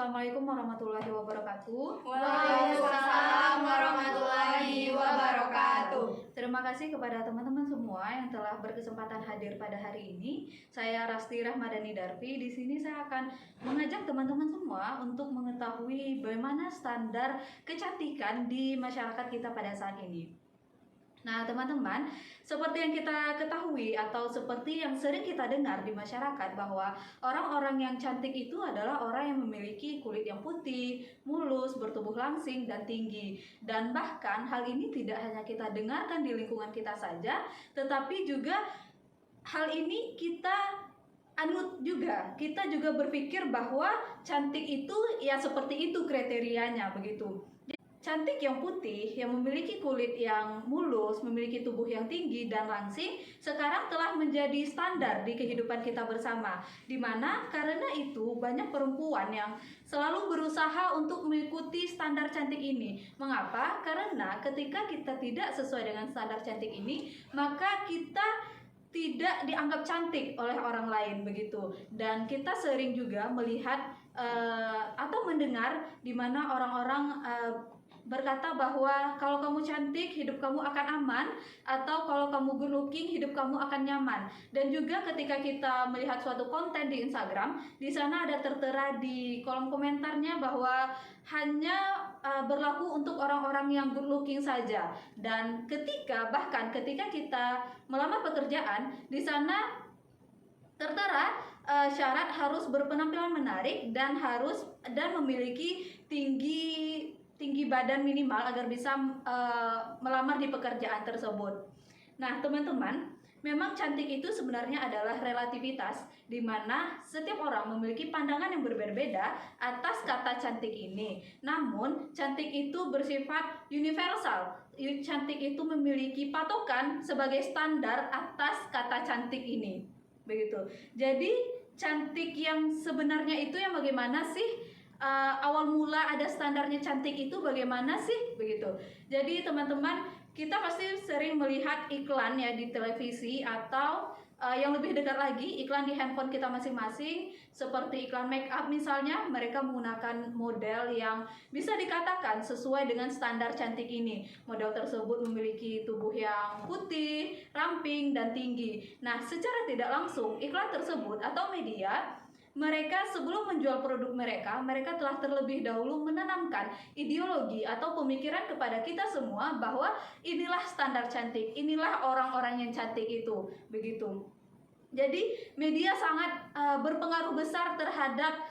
Assalamualaikum warahmatullahi wabarakatuh. Waalaikumsalam warahmatullahi wabarakatuh. Terima kasih kepada teman-teman semua yang telah berkesempatan hadir pada hari ini. Saya Rasti Rahmadani Darfi. Di sini saya akan mengajak teman-teman semua untuk mengetahui bagaimana standar kecantikan di masyarakat kita pada saat ini. Nah, teman-teman, seperti yang kita ketahui atau seperti yang sering kita dengar di masyarakat bahwa orang-orang yang cantik itu adalah orang yang memiliki kulit yang putih, mulus, bertubuh langsing, dan tinggi. Dan bahkan hal ini tidak hanya kita dengarkan di lingkungan kita saja, tetapi juga hal ini kita anut juga. Kita juga berpikir bahwa cantik itu ya seperti itu kriterianya begitu. Cantik yang putih, yang memiliki kulit yang mulus, memiliki tubuh yang tinggi dan langsing, sekarang telah menjadi standar di kehidupan kita bersama. Dimana karena itu banyak perempuan yang selalu berusaha untuk mengikuti standar cantik ini. Mengapa? Karena ketika kita tidak sesuai dengan standar cantik ini, maka kita tidak dianggap cantik oleh orang lain begitu. Dan kita sering juga melihat atau mendengar di mana orang-orang berkata bahwa kalau kamu cantik hidup kamu akan aman, atau kalau kamu good looking hidup kamu akan nyaman. Dan juga ketika kita melihat suatu konten di Instagram, di sana ada tertera di kolom komentarnya bahwa hanya berlaku untuk orang-orang yang good looking saja. Dan bahkan ketika kita melamar pekerjaan, di sana tertera syarat harus berpenampilan menarik dan memiliki tinggi badan minimal agar bisa melamar di pekerjaan tersebut. Nah, teman-teman, memang cantik itu sebenarnya adalah relativitas, di mana setiap orang memiliki pandangan yang berbeda-beda atas kata cantik ini. Namun, cantik itu bersifat universal. Cantik itu memiliki patokan sebagai standar atas kata cantik ini. Begitu. Jadi, cantik yang sebenarnya itu yang bagaimana sih? Awal mula ada standarnya cantik itu bagaimana sih begitu. Jadi teman-teman, kita pasti sering melihat iklan ya di televisi, atau yang lebih dekat lagi iklan di handphone kita masing-masing, seperti iklan make up misalnya. Mereka menggunakan model yang bisa dikatakan sesuai dengan standar cantik ini. Model tersebut memiliki tubuh yang putih, ramping, dan tinggi. Nah, secara tidak langsung iklan tersebut atau media, mereka sebelum menjual produk mereka telah terlebih dahulu menanamkan ideologi atau pemikiran kepada kita semua bahwa inilah standar cantik, inilah orang-orang yang cantik itu, begitu. Jadi media sangat berpengaruh besar terhadap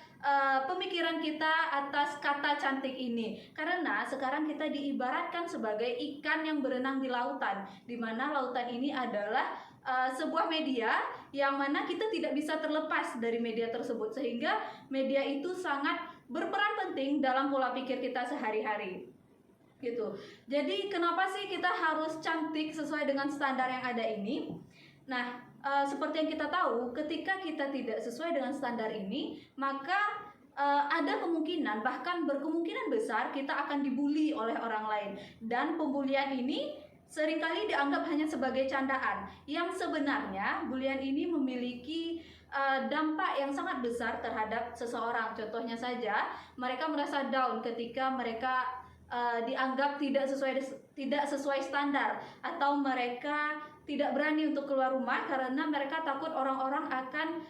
pemikiran kita atas kata cantik ini, karena sekarang kita diibaratkan sebagai ikan yang berenang di lautan, di mana lautan ini adalah sebuah media yang mana kita tidak bisa terlepas dari media tersebut, sehingga media itu sangat berperan penting dalam pola pikir kita sehari-hari gitu. Jadi kenapa sih kita harus cantik sesuai dengan standar yang ada ini? Nah, seperti yang kita tahu, ketika kita tidak sesuai dengan standar ini, maka ada kemungkinan, bahkan berkemungkinan besar kita akan dibully oleh orang lain. Dan pembulian ini seringkali dianggap hanya sebagai candaan, yang sebenarnya bulian ini memiliki dampak yang sangat besar terhadap seseorang. Contohnya saja, mereka merasa down ketika mereka dianggap tidak sesuai standar, atau mereka tidak berani untuk keluar rumah karena mereka takut orang-orang akan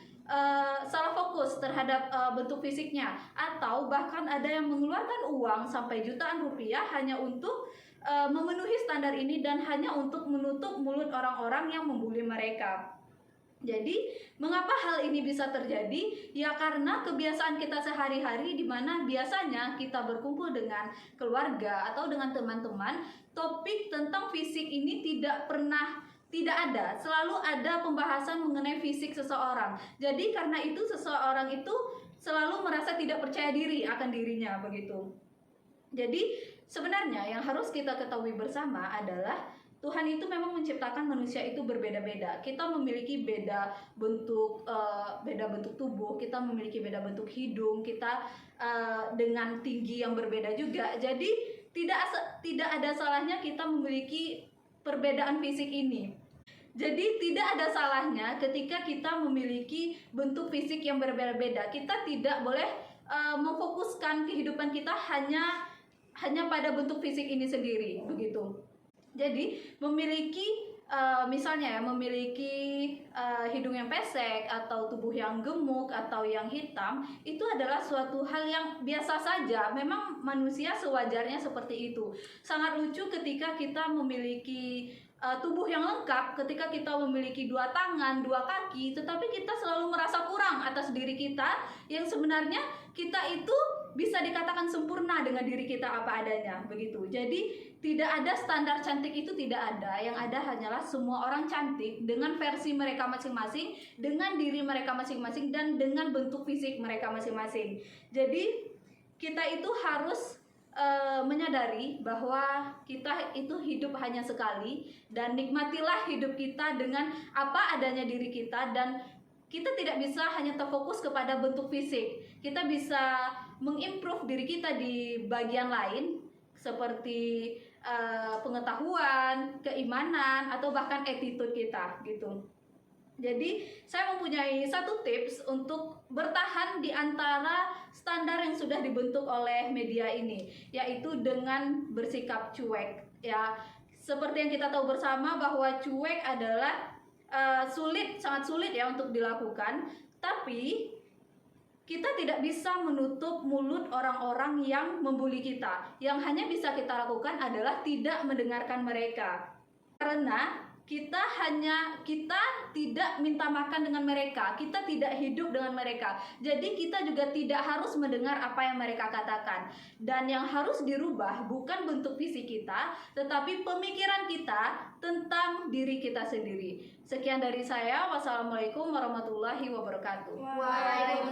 salah fokus terhadap bentuk fisiknya, atau bahkan ada yang mengeluarkan uang sampai jutaan rupiah hanya untuk memenuhi standar ini dan hanya untuk menutup mulut orang-orang yang membuli mereka. Jadi, mengapa hal ini bisa terjadi? Ya karena kebiasaan kita sehari-hari, di mana biasanya kita berkumpul dengan keluarga atau dengan teman-teman, topik tentang fisik ini tidak ada. Selalu ada pembahasan mengenai fisik seseorang. Jadi karena itu seseorang itu selalu merasa tidak percaya diri akan dirinya begitu. Jadi sebenarnya yang harus kita ketahui bersama adalah Tuhan itu memang menciptakan manusia itu berbeda-beda. Kita memiliki beda bentuk tubuh, kita memiliki beda bentuk hidung, kita dengan tinggi yang berbeda juga. Jadi tidak ada salahnya kita memiliki perbedaan fisik ini. Jadi tidak ada salahnya ketika kita memiliki bentuk fisik yang berbeda-beda. Kita tidak boleh memfokuskan kehidupan kita hanya pada bentuk fisik ini sendiri, begitu. Jadi misalnya memiliki hidung yang pesek atau tubuh yang gemuk atau yang hitam, itu adalah suatu hal yang biasa saja. Memang manusia sewajarnya seperti itu. Sangat lucu ketika kita memiliki tubuh yang lengkap, ketika kita memiliki 2 tangan, 2 kaki, tetapi kita selalu merasa kurang atas diri kita, yang sebenarnya kita itu bisa dikatakan sempurna dengan diri kita apa adanya, begitu. Jadi tidak ada standar cantik, itu tidak ada. Yang ada hanyalah semua orang cantik dengan versi mereka masing-masing, dengan diri mereka masing-masing, dan dengan bentuk fisik mereka masing-masing. Jadi kita itu harus menyadari bahwa kita itu hidup hanya sekali, dan nikmatilah hidup kita dengan apa adanya diri kita, dan kita tidak bisa hanya terfokus kepada bentuk fisik. Kita bisa mengimprove diri kita di bagian lain seperti pengetahuan, keimanan, atau bahkan attitude kita, gitu. Jadi saya mempunyai 1 tips untuk bertahan di antara standar yang sudah dibentuk oleh media ini, yaitu dengan bersikap cuek. Ya, seperti yang kita tahu bersama bahwa cuek adalah sangat sulit ya untuk dilakukan, tapi kita tidak bisa menutup mulut orang-orang yang membuli kita. Yang hanya bisa kita lakukan adalah tidak mendengarkan mereka. Karena kita tidak minta makan dengan mereka, kita tidak hidup dengan mereka. Jadi kita juga tidak harus mendengar apa yang mereka katakan. Dan yang harus dirubah bukan bentuk fisik kita, tetapi pemikiran kita tentang diri kita sendiri. Sekian dari saya. Wassalamualaikum warahmatullahi wabarakatuh. Waalaikumsalam.